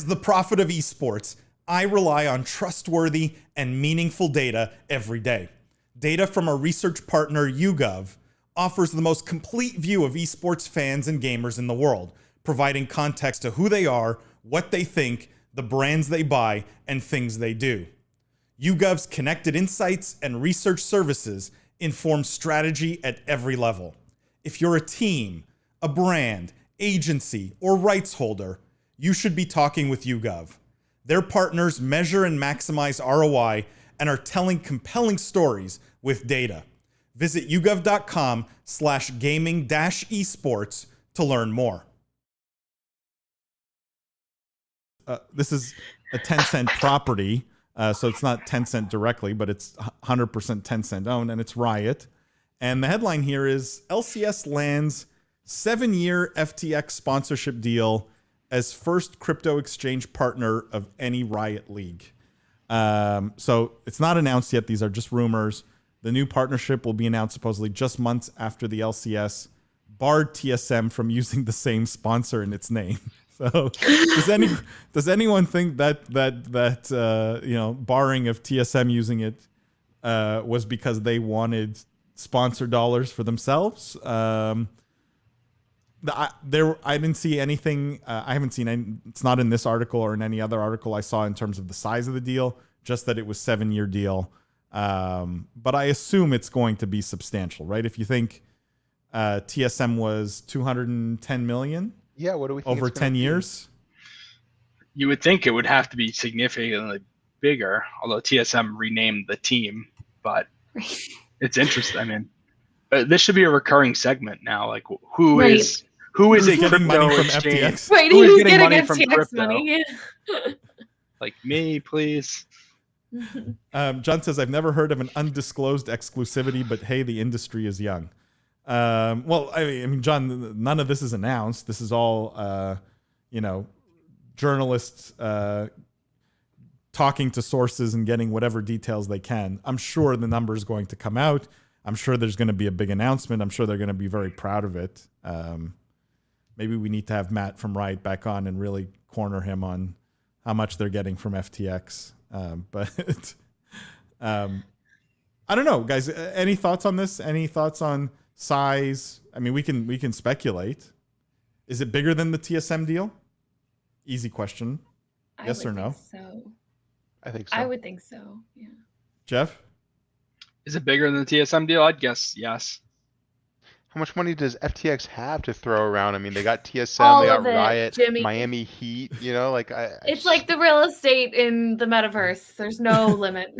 As the prophet of esports, I rely on trustworthy and meaningful data every day. Data from our research partner, YouGov, offers the most complete view of esports fans and gamers in the world, providing context to who they are, what they think, the brands they buy, and things they do. YouGov's connected insights and research services inform strategy at every level. If you're a team, a brand, agency, or rights holder, you should be talking with YouGov. Their partners measure and maximize ROI and are telling compelling stories with data. Visit yougov.com/gaming-esports to learn more. This is a Tencent property, so it's not Tencent directly, but it's 100% Tencent owned, and it's Riot. And the headline here is LCS lands 7-year FTX sponsorship deal as first crypto exchange partner of any Riot league. So it's not announced yet. These are just rumors. The new partnership will be announced supposedly just months after the LCS barred TSM from using the same sponsor in its name. So does anyone think that barring of TSM using it was because they wanted sponsor dollars for themselves? I didn't see anything. I haven't seen any. It's not in this article or in any other article I saw in terms of the size of the deal. Just that it was 7-year deal. But I assume it's going to be substantial, right? If you think TSM was 210 million. Yeah, what do we think over 10 years? You would think it would have to be significantly bigger, although TSM renamed the team, but it's interesting. I mean, this should be a recurring segment now. Like, who is a getting money from exchange? FTX? Right, Who is who's getting money getting from FTX crypto? money? Like me, please. John says, I've never heard of an undisclosed exclusivity, but hey, the industry is young. Well, I mean, John, none of this is announced. This is all, journalists talking to sources and getting whatever details they can. I'm sure the number is going to come out. I'm sure there's going to be a big announcement. I'm sure they're going to be very proud of it. Maybe we need to have Matt from Riot back on and really corner him on how much they're getting from FTX. But I don't know, guys. Any thoughts on this? Any thoughts on size? I mean, we can speculate. Is it bigger than the TSM deal? Easy question. Yes or no? So I think so. I would think so. Yeah. Jeff? Is it bigger than the TSM deal? I'd guess yes. How much money does FTX have to throw around? I mean, they got TSM, All they got of it, Riot, Jimmy. Miami Heat. It's like the real estate in the metaverse. There's no limit.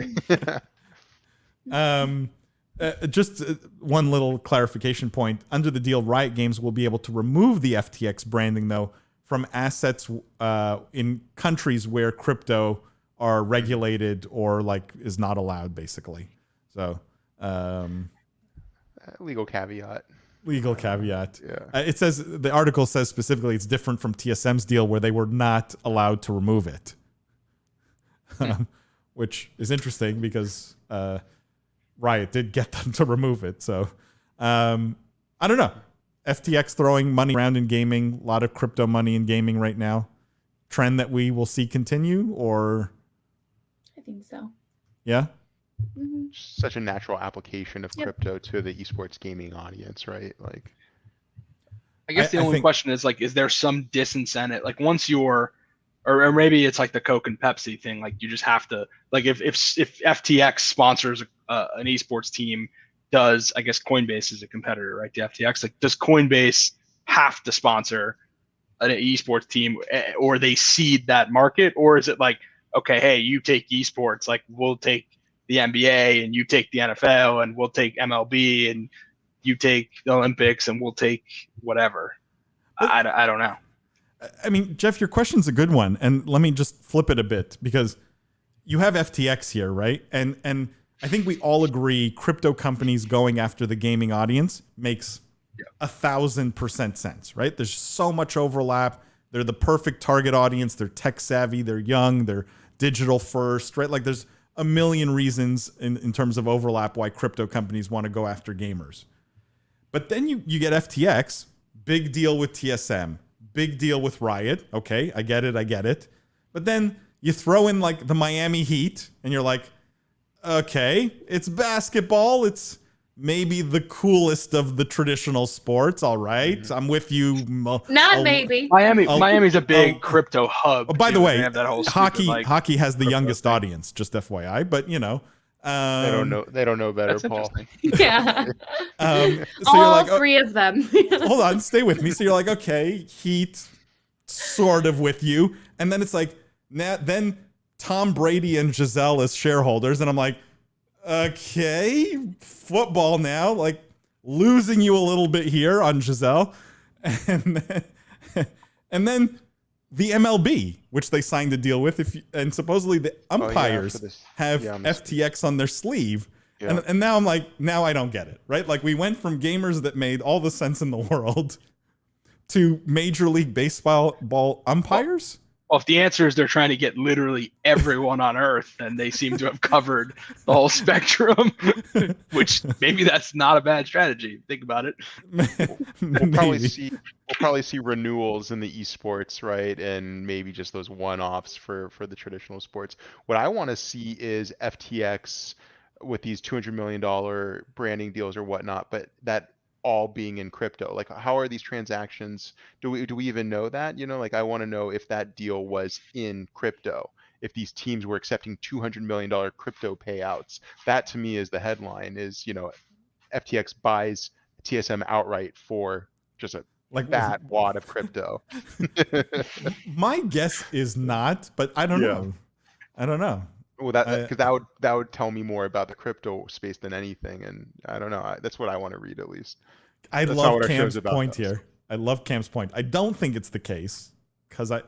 Just one little clarification point. Under the deal, Riot Games will be able to remove the FTX branding, though, from assets in countries where crypto are regulated or is not allowed, basically. So legal caveat. Legal caveat. Yeah. It says, the article says specifically it's different from TSM's deal where they were not allowed to remove it. Which is interesting because Riot did get them to remove it. So I don't know. FTX throwing money around in gaming, a lot of crypto money in gaming right now. Trend that we will see continue, or? I think so. Yeah? Mm-hmm. Such a natural application of crypto to the esports gaming audience, right? I guess the only question is is there some disincentive? Once you're, or maybe it's like the Coke and Pepsi thing. You just have to, if FTX sponsors an esports team, does, I guess Coinbase is a competitor, right? To FTX. Does Coinbase have to sponsor an esports team, or they seed that market, or is it okay, hey, you take esports, we'll take the NBA and you take the NFL and we'll take MLB and you take the Olympics and we'll take whatever. I don't know. I mean, Jeff, your question's a good one. And let me just flip it a bit, because you have FTX here, right? And I think we all agree crypto companies going after the gaming audience makes 1,000% sense, right? There's so much overlap. They're the perfect target audience. They're tech savvy. They're young. They're digital first, right? There's a million reasons in terms of overlap why crypto companies want to go after gamers. But then you get FTX, big deal with TSM, big deal with Riot. Okay, I get it. But then you throw in like the Miami Heat, and you're like, okay, it's basketball. It's maybe the coolest of the traditional sports. All right, I'm with you. Not maybe. Miami's a big crypto hub. Oh, by the way, they have that whole hockey stupid, like, hockey has the youngest thing. audience, just FYI. But you know, They don't know. They don't know better, That's Paul. Yeah. So you're All like, oh, three of them. hold on, stay with me. So you're like, okay, Heat, sort of with you, and then it's like, then Tom Brady and Giselle as shareholders, and I'm like, okay, football now, like losing you a little bit here on Giselle, and then the MLB, which they signed a deal with, and supposedly the umpires have FTX on their sleeve. Yeah. And now I'm like, now I don't get it, right? Like we went from gamers that made all the sense in the world to Major League Baseball umpires. Well, if the answer is they're trying to get literally everyone on Earth, then they seem to have covered the whole spectrum, which maybe that's not a bad strategy. Think about it. We'll probably see renewals in the esports, right? And maybe just those one-offs for the traditional sports. What I want to see is FTX with these $200 million branding deals or whatnot, but that all being in crypto. Like, how are these transactions? Do we even know that? You know, like I want to know if that deal was in crypto, if these teams were accepting $200 million crypto payouts. That to me is the headline, is, you know, FTX buys TSM outright for just a fat wad of crypto. My guess is not, but I don't know. I don't know. Well, because that would tell me more about the crypto space than anything, and I don't know. That's what I want to read, at least. I love Cam's point here. I love Cam's point. I don't think it's the case, because I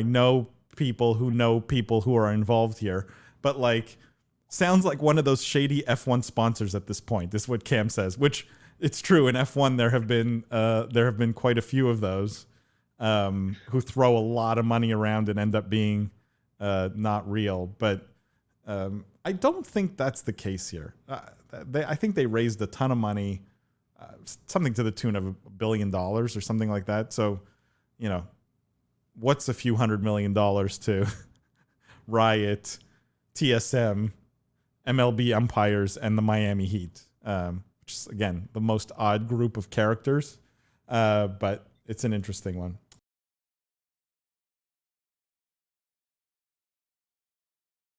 know people who are involved here, but like, sounds like one of those shady F1 sponsors at this point. This is what Cam says, which it's true. In F1, there have been quite a few of those who throw a lot of money around and end up being not real, but I don't think that's the case here. I think they raised a ton of money, something to the tune of $1 billion or something like that. So, you know, what's a few $100 million to Riot, TSM, MLB umpires, and the Miami Heat? Which is, again, the most odd group of characters, but it's an interesting one.